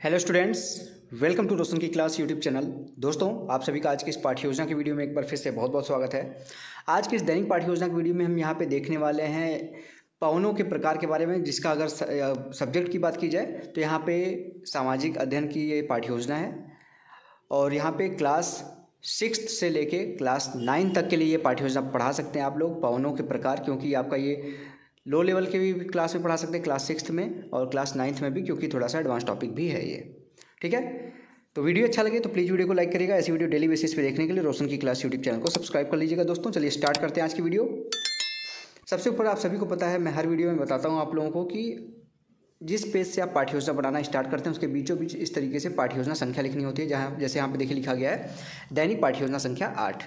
Hello students, welcome to रोशन की class YouTube channel. दोस्तों, आप सभी का आज की इस पाठ्य योजना की वीडियो में एक बार फिर से बहुत बहुत स्वागत है। आज की इस दैनिक पाठ्य योजना की वीडियो में हम यहाँ पे देखने वाले हैं पवनों के प्रकार के बारे में, जिसका अगर सब्जेक्ट की बात की जाए तो यहाँ पे सामाजिक अध्ययन की ये पाठ्य योजना है और यहाँ पे क्लास 6th से लेके क्लास 9 तक के लिए ये पाठ्य योजना पढ़ा सकते हैं आप लोग पवनों के प्रकार, क्योंकि आपका ये लो लेवल के भी क्लास में पढ़ा सकते हैं, क्लास 6th में और क्लास 9th में भी, क्योंकि थोड़ा सा एडवांस टॉपिक भी है ये। ठीक है, तो वीडियो अच्छा लगे तो प्लीज़ वीडियो को लाइक करिएगा। ऐसी वीडियो डेली बेसिस पे देखने के लिए रोशन की क्लास यूट्यूब चैनल को सब्सक्राइब कर लीजिएगा। दोस्तों चलिए स्टार्ट करते हैं आज की वीडियो। सबसे ऊपर आप सभी को पता है, मैं हर वीडियो में बताता हूँ आप लोगों को कि जिस पेज से आप पाठ्य योजना बनाना स्टार्ट करते हैं उसके बीचों बीच इस तरीके से पाठ्य योजना संख्या लिखनी होती है, जहाँ जैसे यहाँ पे देखिए लिखा गया है दैनिक पाठ्य योजना संख्या 8।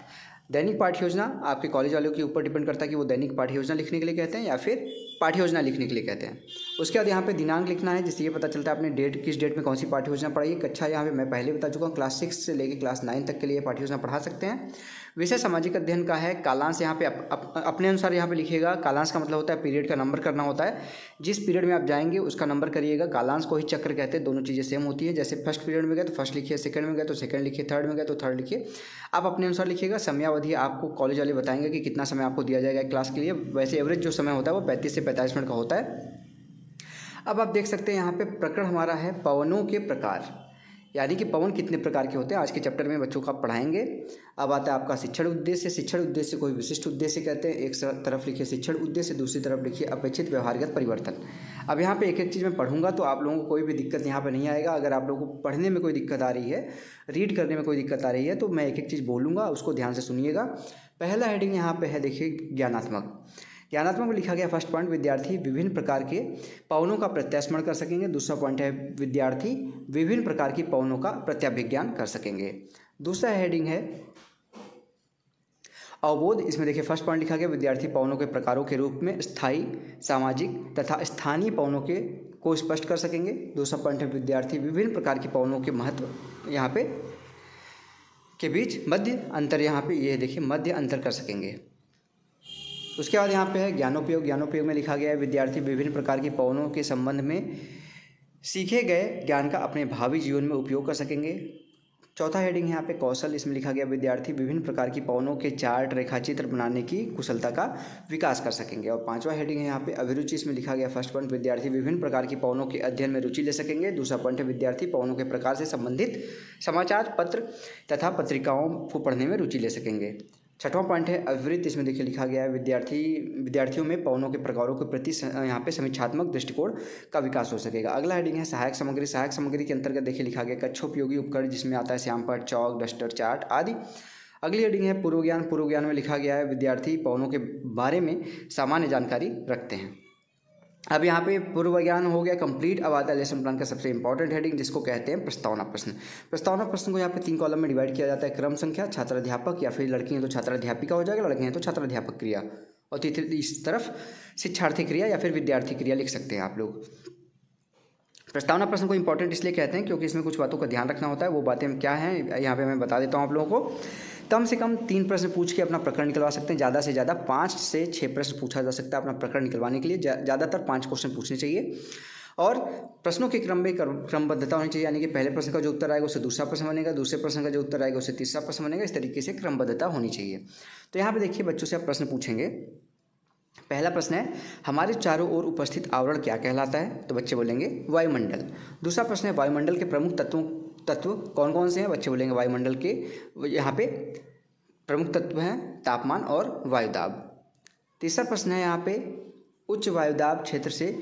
दैनिक पाठ्य योजना आपके कॉलेज वालों के ऊपर डिपेंड करता है कि वो दैनिक पाठ्य योजना लिखने के लिए कहते हैं या फिर पाठ्य योजना लिखने के लिए कहते हैं। उसके बाद यहाँ पे दिनांक लिखना है, जिससे ये पता चलता है आपने डेट किस डेट में कौन सी पाठ्य योजना पढ़ाई है। कक्षा यहाँ पे मैं पहले बता चुका हूँ, क्लास 6 से लेकर क्लास 9 तक के लिए पाठ्य योजना पढ़ा सकते हैं। विषय सामाजिक अध्ययन का है। कालांश यहाँ पे अपने अनुसार यहाँ पे लिखिएगा। कालांश का मतलब होता है पीरियड का नंबर करना होता है। जिस पीरियड में आप जाएंगे उसका नंबर करिएगा। कालांश को ही चक्र कहते हैं। दोनों चीज़ें सेम होती है। जैसे फर्स्ट पीरियड में गए तो फर्स्ट लिखिए, सेकंड में गए तो सेकंड लिखिए, थर्ड में गए तो थर्ड लिखिए। आप अपने अनुसार लिखिएगा। समयावधि आपको कॉलेज वाले बताएंगे कि कितना समय आपको दिया जाएगा क्लास के लिए। वैसे एवरेज जो समय होता है वो 35 से 45 मिनट का होता है। अब आप देख सकते हैं यहाँ पे प्रकरण हमारा है पवनों के प्रकार, यानी कि पवन कितने प्रकार के होते हैं। आज के चैप्टर में बच्चों को आप पढ़ाएंगे। अब आता है आपका शिक्षण उद्देश्य। शिक्षण उद्देश्य कोई विशिष्ट उद्देश्य कहते हैं। एक तरफ लिखिए शिक्षण उद्देश्य, दूसरी तरफ लिखिए अपेक्षित व्यवहारगत परिवर्तन। अब यहाँ पे एक एक चीज़ मैं पढ़ूंगा तो आप लोगों को कोई भी दिक्कत यहाँ पे नहीं आएगा। अगर आप लोगों को पढ़ने में कोई दिक्कत आ रही है, रीड करने में कोई दिक्कत आ रही है, तो मैं एक एक चीज़ बोलूँगा, उसको ध्यान से सुनिएगा। पहला हेडिंग यहाँ पे है, देखिए ज्ञानात्मक। ज्ञानात्मक में लिखा गया फर्स्ट पॉइंट, विद्यार्थी विभिन्न प्रकार के पवनों का प्रत्यास्मरण कर सकेंगे। दूसरा पॉइंट है विद्यार्थी विभिन्न प्रकार की पवनों का प्रत्याभिज्ञान कर सकेंगे। दूसरा हेडिंग है अवबोध। इसमें देखिए फर्स्ट पॉइंट लिखा गया विद्यार्थी पवनों के प्रकारों के रूप में स्थायी, सामाजिक तथा स्थानीय पवनों के को स्पष्ट कर सकेंगे। दूसरा पॉइंट है विद्यार्थी विभिन्न प्रकार की पवनों के महत्व यहाँ पे के बीच मध्य अंतर, यहाँ पे ये देखिए मध्य अंतर कर सकेंगे। उसके बाद यहाँ पे है ज्ञानोपयोग। ज्ञानोपयोग में लिखा गया है विद्यार्थी विभिन्न प्रकार की पवनों के संबंध में सीखे गए ज्ञान का अपने भावी जीवन में उपयोग कर सकेंगे। चौथा हेडिंग यहाँ पे कौशल। इसमें लिखा गया विद्यार्थी विभिन्न प्रकार की पवनों के चार्ट, रेखाचित्र बनाने की कुशलता का विकास कर सकेंगे। और पांचवा हेडिंग है यहाँ पे अभिरुचि। इसमें लिखा गया फर्स्ट पॉइंट विद्यार्थी विभिन्न प्रकार की पवनों के अध्ययन में रुचि ले सकेंगे। दूसरा पॉइंट है विद्यार्थी पवनों के प्रकार से संबंधित समाचार पत्र तथा पत्रिकाओं को पढ़ने में रुचि ले सकेंगे। छठवां पॉइंट है अविवृत्त। इसमें देखिए लिखा गया है विद्यार्थियों में पवनों के प्रकारों के प्रति यहाँ पे समीक्षात्मक दृष्टिकोण का विकास हो सकेगा। अगला हेडिंग है सहायक सामग्री। सहायक सामग्री के अंतर्गत देखिए लिखा गया कक्षोपयोगी उपकरण, जिसमें आता है श्यामपट्ट, चौक, डस्टर, चार्ट आदि। अगली हेडिंग है पूर्व ज्ञान। पूर्व ज्ञान में लिखा गया है विद्यार्थी पवनों के बारे में सामान्य जानकारी रखते हैं। अब यहाँ पे पूर्व ज्ञान हो गया कंप्लीट। अब आता है लेसन प्लान का सबसे इंपॉर्टेंट हेडिंग, जिसको कहते हैं प्रस्तावना प्रश्न। प्रस्तावना प्रश्न को यहाँ पे 3 कॉलम में डिवाइड किया जाता है। क्रम संख्या, छात्राध्यापक, या फिर लड़की हैं तो छात्राध्यापिका हो जाएगा, लड़के हैं तो छात्राध्यापक क्रिया, और तीसरी इस तरफ शिक्षार्थी क्रिया या फिर विद्यार्थी क्रिया लिख सकते हैं आप लोग। प्रस्तावना प्रश्न को इंपॉर्टेंट इसलिए कहते हैं क्योंकि इसमें कुछ बातों का ध्यान रखना होता है। वो बातें क्या हैं यहाँ पे मैं बता देता हूँ आप लोगों को। कम से कम 3 प्रश्न पूछ के अपना प्रकरण निकलवा सकते हैं। ज़्यादा से ज़्यादा 5 से 6 प्रश्न पूछा जा सकता है अपना प्रकरण निकलवाने के लिए। ज़्यादातर 5 क्वेश्चन पूछने चाहिए और प्रश्नों के क्रम में क्रमबद्धता होनी चाहिए, यानी कि पहले प्रश्न का जो उत्तर आएगा उससे दूसरा प्रश्न बनेगा, दूसरे प्रश्न का जो उत्तर आएगा उससे तीसरा प्रश्न बनेगा। इस तरीके से क्रमबद्धता होनी चाहिए। तो यहाँ पे देखिए बच्चों से आप प्रश्न पूछेंगे। पहला प्रश्न है हमारे चारों ओर उपस्थित आवरण क्या कहलाता है, तो बच्चे बोलेंगे वायुमंडल। दूसरा प्रश्न है वायुमंडल के प्रमुख तत्व कौन कौन से हैं, बच्चे बोलेंगे वायुमंडल के यहाँ पे प्रमुख तत्व हैं तापमान और वायुदाब। तीसरा प्रश्न है यहाँ पे उच्च वायुदाब क्षेत्र से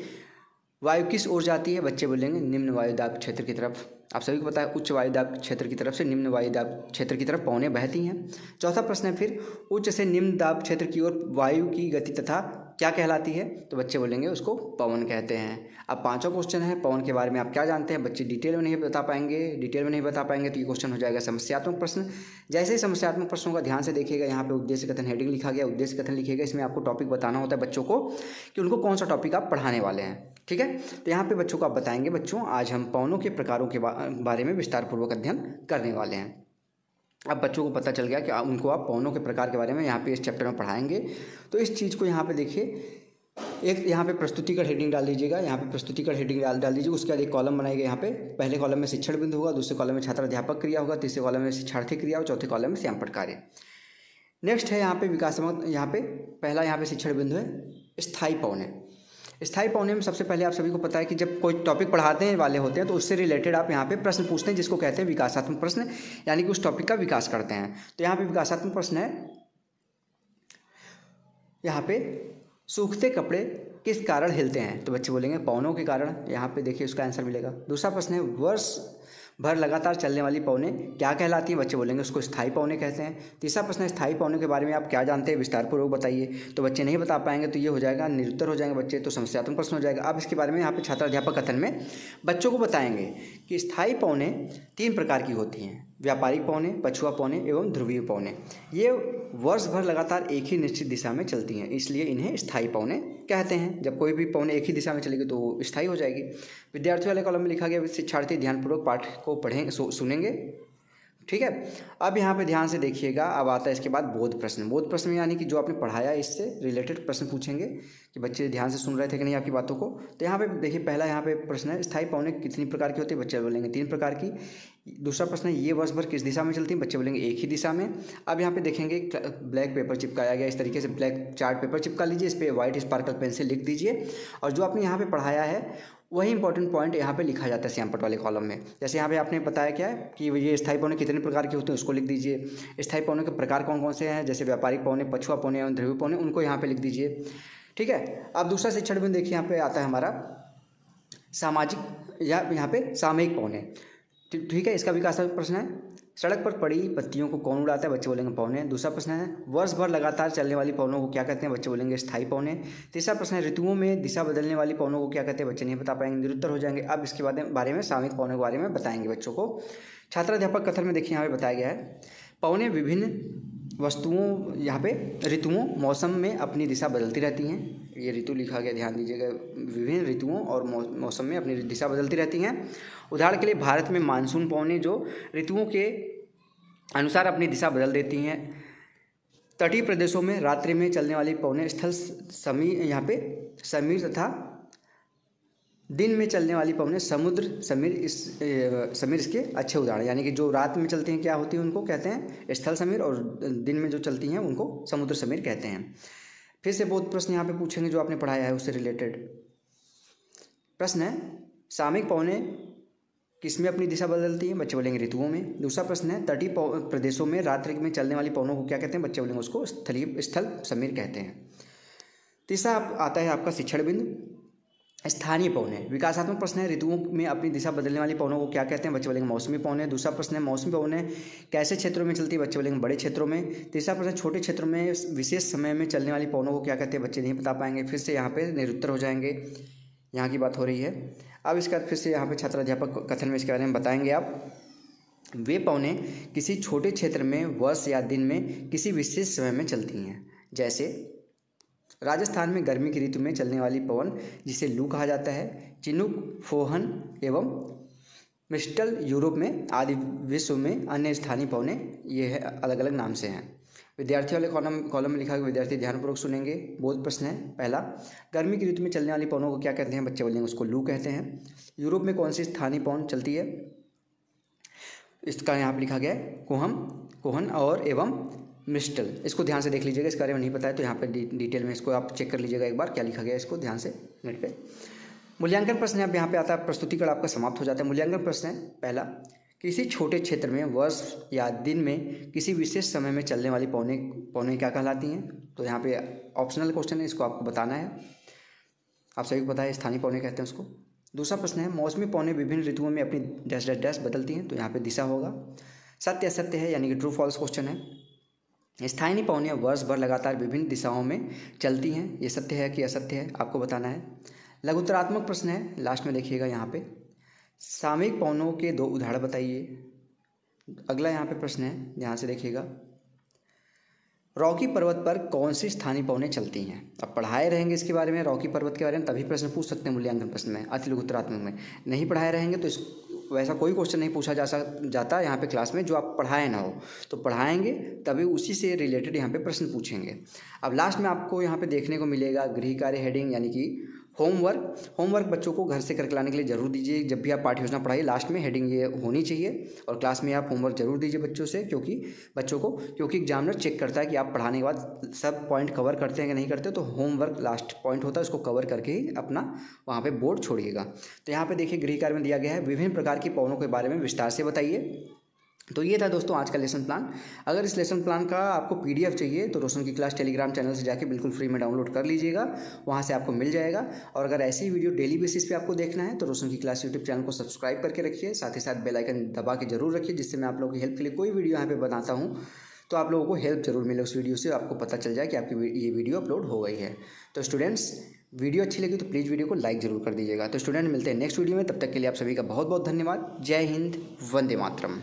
वायु किस ओर जाती है, बच्चे बोलेंगे निम्न वायुदाब क्षेत्र की तरफ। आप सभी को पता है उच्च वायुदाब क्षेत्र की तरफ से निम्न वायुदाब क्षेत्र की तरफ पवनें बहती हैं। चौथा प्रश्न है फिर उच्च से निम्न दाब क्षेत्र की ओर वायु की गति तथा क्या कहलाती है, तो बच्चे बोलेंगे उसको पवन कहते हैं। अब 5वां क्वेश्चन है पवन के बारे में आप क्या जानते हैं, बच्चे डिटेल में नहीं बता पाएंगे तो ये क्वेश्चन हो जाएगा समस्यात्मक प्रश्न। जैसे ही समस्यात्मक प्रश्नों का ध्यान से देखिएगा, यहाँ पे उद्देश्य कथन हेडिंग लिखा गया, उद्देश्य कथन लिखिएगा। इसमें आपको टॉपिक बताना होता है बच्चों को कि उनको कौन सा टॉपिक आप पढ़ाने वाले हैं। ठीक है, तो यहाँ पे बच्चों को आप बताएंगे बच्चों आज हम पवनों के प्रकारों के बारे में विस्तारपूर्वक अध्ययन करने वाले हैं। अब बच्चों को पता चल गया कि उनको आप पवनों के प्रकार के बारे में यहाँ पे इस चैप्टर में पढ़ाएंगे। तो इस चीज़ को यहाँ पे देखिए एक यहाँ पे प्रस्तुतिकरण हेडिंग डाल दीजिएगा, यहाँ पे प्रस्तुतिकरण हेडिंग डाल दीजिए। उसके बाद एक कॉलम बनाएगा, यहाँ पे पहले कॉलम में शिक्षण बिंदु होगा, दूसरे कॉलम में छात्र अध्यापक क्रिया होगा, तीसरे कॉलम में शिक्षार्थी क्रिया और चौथे कॉलम में श्यामपट्ट कार्य। नेक्स्ट है यहाँ पे विकासात्मक, यहाँ पे पहला यहाँ पे शिक्षण बिंदु है स्थायी पौने। स्थायी पौने में सबसे पहले आप सभी को पता है कि जब कोई टॉपिक पढ़ाते वाले होते हैं तो उससे रिलेटेड आप यहाँ पे प्रश्न पूछते हैं, जिसको कहते हैं विकासात्मक प्रश्न, यानी कि उस टॉपिक का विकास करते हैं। तो यहाँ पे विकासात्मक प्रश्न है, यहाँ पे सूखते कपड़े किस कारण हिलते हैं, तो बच्चे बोलेंगे पौनों के कारण। यहाँ पे देखिए उसका आंसर मिलेगा। दूसरा प्रश्न है वर्ष भर लगातार चलने वाली पौने क्या कहलाती हैं, बच्चे बोलेंगे उसको स्थायी पौने कहते हैं। तीसरा प्रश्न है स्थायी पौने के बारे में आप क्या जानते हैं, विस्तारपूर्वक बताइए। तो बच्चे नहीं बता पाएंगे तो ये हो जाएगा निरुत्तर हो जाएंगे बच्चे, तो समस्यात्मक प्रश्न हो जाएगा। अब इसके बारे में यहाँ पे छात्र अध्यापक कथन में बच्चों को बताएंगे कि स्थायी पौने 3 प्रकार की होती हैं, व्यापारिक पौने, पछुआ पौने एवं ध्रुवीय पौने। ये वर्ष भर लगातार एक ही निश्चित दिशा में चलती हैं, इसलिए इन्हें स्थायी पौने कहते हैं। जब कोई भी पौने एक ही दिशा में चलेगी तो वो स्थायी हो जाएगी। विद्यार्थी वाले कॉलम में लिखा गया शिक्षार्थी ध्यानपूर्वक पाठ को पढ़ें सुनेंगे, ठीक है। अब यहाँ पे ध्यान से देखिएगा। अब आता है इसके बाद बोध प्रश्न। बोध प्रश्न में यानी कि जो आपने पढ़ाया इससे रिलेटेड प्रश्न पूछेंगे कि बच्चे ध्यान से सुन रहे थे कि नहीं आपकी बातों को। तो यहाँ पे देखिए पहला यहाँ पे प्रश्न है स्थायी पौने कितनी प्रकार की होती है, बच्चे बोलेंगे 3 प्रकार की। दूसरा प्रश्न है ये वर्ष भर किस दिशा में चलती है, बच्चे बोलेंगे एक ही दिशा में। अब यहाँ पे देखेंगे ब्लैक पेपर चिपकाया गया, इस तरीके से ब्लैक चार्ट पेपर चिपका लीजिए, इस पर व्हाइट स्पार्कल पेन से लिख दीजिए और जो आपने यहाँ पे पढ़ाया है वही इंपॉर्टेंट पॉइंट यहाँ पे लिखा जाता है श्यामपट्ट वाले कॉलम में। जैसे यहाँ पे आपने बताया क्या है कि ये स्थायी पौने कितने प्रकार के होते हैं उसको लिख दीजिए। स्थायी पौने के प्रकार कौन कौन से हैं, जैसे व्यापारिक पौने, पछुआ पौने एवं ध्रुवीय पौने, उनको यहाँ पे लिख दीजिए, ठीक है। अब दूसरा शिक्षण बिंदु देखिए यहाँ पे आता है हमारा सामाजिक या यहाँ पे सामयिक पौने, ठीक है। इसका विकासात्मक प्रश्न है सड़क पर पड़ी पत्तियों को कौन उड़ाता है, बच्चे बोलेंगे पौने। दूसरा प्रश्न है वर्ष भर लगातार चलने वाली पौनों को क्या कहते हैं, बच्चे बोलेंगे स्थायी पौने। तीसरा प्रश्न है ऋतुओं में दिशा बदलने वाली पौनों को क्या कहते हैं, बच्चे नहीं बता पाएंगे, निरुत्तर हो जाएंगे। अब इसके बारे में सामयिक पौने के बारे में बताएंगे बच्चों को। छात्र अध्यापक कथन में देखिए यहाँ पे बताया गया है पौने विभिन्न वस्तुओं, यहाँ पे ऋतुओं मौसम में अपनी दिशा बदलती रहती हैं। ये ऋतु लिखा गया, ध्यान दीजिएगा, विभिन्न ऋतुओं और मौसम में अपनी दिशा बदलती रहती हैं। उदाहरण के लिए भारत में मानसून पौने जो ऋतुओं के अनुसार अपनी दिशा बदल देती हैं। तटीय प्रदेशों में रात्रि में चलने वाली पौने स्थल समीर, यहाँ पे समीर तथा दिन में चलने वाली पौने समुद्र समीर, समीर इसके अच्छे उदाहरण, यानी कि जो रात में चलती हैं क्या होती है उनको कहते हैं स्थल समीर और दिन में जो चलती हैं उनको समुद्र समीर कहते हैं। फिर से बहुत प्रश्न यहाँ पे पूछेंगे जो आपने पढ़ाया है उससे रिलेटेड। प्रश्न है सामयिक पौने किसमें अपनी दिशा बदलती हैं, बच्चे बोलेंगे ऋतुओं में। दूसरा प्रश्न है तटीय प्रदेशों में रात्रि में चलने वाली पौनों को क्या कहते हैं, बच्चे बोलेंगे उसको स्थल समीर कहते हैं। तीसरा आता है आपका शिक्षण बिंदु स्थानीय पौने। विकासात्मक प्रश्न है ऋतुओं में अपनी दिशा बदलने वाली पौनों को क्या कहते हैं, बच्चे बोलेंगे मौसमी पौने। दूसरा प्रश्न है मौसमी पौने कैसे क्षेत्रों में चलती है, बच्चे बोलेंगे बड़े क्षेत्रों में। तीसरा प्रश्न छोटे क्षेत्रों में विशेष समय में चलने वाली पौनों को क्या कहते हैं, बच्चे नहीं बता पाएंगे, फिर से यहाँ पे निरुत्तर हो जाएंगे, यहाँ की बात हो रही है। अब इसका फिर से यहाँ पे छात्र अध्यापक कथन में इसके बारे में बताएंगे आप। वे पौने किसी छोटे क्षेत्र में वर्ष या दिन में किसी विशेष समय में चलती हैं। जैसे राजस्थान में गर्मी की ऋतु में चलने वाली पवन जिसे लू कहा जाता है, चिनुक, फोहन एवं मिस्टल यूरोप में आदि विश्व में अन्य स्थानीय पौने ये है अलग अलग नाम से हैं। विद्यार्थी वाले कॉलम में लिखा गया विद्यार्थी ध्यानपूर्वक सुनेंगे। बोध प्रश्न है पहला गर्मी की ऋतु में चलने वाली पवनों को क्या कहते हैं, बच्चे बोलेंगे उसको लू कहते हैं। यूरोप में कौन सी स्थानीय पवन चलती है, इसका यहाँ पर लिखा गया है कोहन और एवं मिस्टल। इसको ध्यान से देख लीजिएगा, इसके बारे में नहीं पता है तो यहाँ पे डिटेल में इसको आप चेक कर लीजिएगा एक बार क्या लिखा गया है, इसको ध्यान से नेट पे। मूल्यांकन प्रश्न अब यहाँ पे आता है, प्रस्तुतिकरण आपका समाप्त हो जाता है। मूल्यांकन प्रश्न है पहला किसी छोटे क्षेत्र में वर्ष या दिन में किसी विशेष समय में चलने वाली पौने क्या कहलाती हैं, तो यहाँ पे ऑप्शनल क्वेश्चन है, इसको आपको बताना है। आप सभी को पता है स्थानीय पौने कहते हैं उसको। दूसरा प्रश्न है मौसमी पौने विभिन्न ऋतुओं में अपनी डैश डैश डैश बदलती हैं, तो यहाँ पे दिशा होगा। सत्य असत्य है यानी कि ट्रू फॉल्स क्वेश्चन है। स्थानीय पौने वर्ष भर लगातार विभिन्न दिशाओं में चलती हैं, ये सत्य है कि असत्य है आपको बताना है। लघुत्तरात्मक प्रश्न है, लास्ट में देखिएगा यहाँ पे सामयिक पौनों के 2 उदाहरण बताइए। अगला यहाँ पे प्रश्न है, ध्यान से देखिएगा रॉकी पर्वत पर कौन सी स्थानीय पौने चलती हैं। अब पढ़ाए रहेंगे इसके बारे में, रॉकी पर्वत के बारे में, तभी प्रश्न पूछ सकते हैं मूल्यांकन प्रश्न में, अति लघुत्तरात्मक में। नहीं पढ़ाए रहेंगे तो वैसा कोई क्वेश्चन नहीं पूछा जाता यहाँ पे क्लास में जो आप पढ़ाए ना हो, तो पढ़ाएंगे तभी उसी से रिलेटेड यहाँ पे प्रश्न पूछेंगे। अब लास्ट में आपको यहाँ पे देखने को मिलेगा गृह कार्य हेडिंग, यानी कि होमवर्क बच्चों को घर से करके लाने के लिए ज़रूर दीजिए। जब भी आप पाठ्य योजना पढ़ाइए लास्ट में हेडिंग ये होनी चाहिए, और क्लास में आप होमवर्क ज़रूर दीजिए बच्चों से, क्योंकि एग्जामिनर चेक करता है कि आप पढ़ाने के बाद सब पॉइंट कवर करते हैं कि नहीं करते। तो होमवर्क लास्ट पॉइंट होता है, उसको कवर करके ही अपना वहाँ पे बोर्ड छोड़िएगा। तो यहाँ पे देखिए गृह कार्य में दिया गया है विभिन्न प्रकार की पवनों के बारे में विस्तार से बताइए। तो ये था दोस्तों आज का लेसन प्लान। अगर इस लेसन प्लान का आपको पीडीएफ चाहिए तो रोशन की क्लास टेलीग्राम चैनल से जाके बिल्कुल फ्री में डाउनलोड कर लीजिएगा, वहाँ से आपको मिल जाएगा। और अगर ऐसी ही वीडियो डेली बेसिस पे आपको देखना है तो रोशन की क्लास यूट्यूब चैनल को सब्सक्राइब करके रखिए, साथ ही साथ बेल आइकन दबा के जरूर रखिए, जिससे मैं आप लोगों की हेल्प के लिए कोई वीडियो यहाँ पे बनाता हूँ तो आप लोगों को हेल्प जरूर मिले उस वीडियो से, आपको पता चल जाए कि आपकी ये वीडियो अपलोड हो गई है। तो स्टूडेंट्स, वीडियो अच्छी लगी तो प्लीज़ वीडियो को लाइक जरूर कर दीजिएगा। तो स्टूडेंट, मिलते हैं नेक्स्ट वीडियो में, तब तक के लिए आप सभी का बहुत बहुत धन्यवाद। जय हिंद, वंदे मातरम।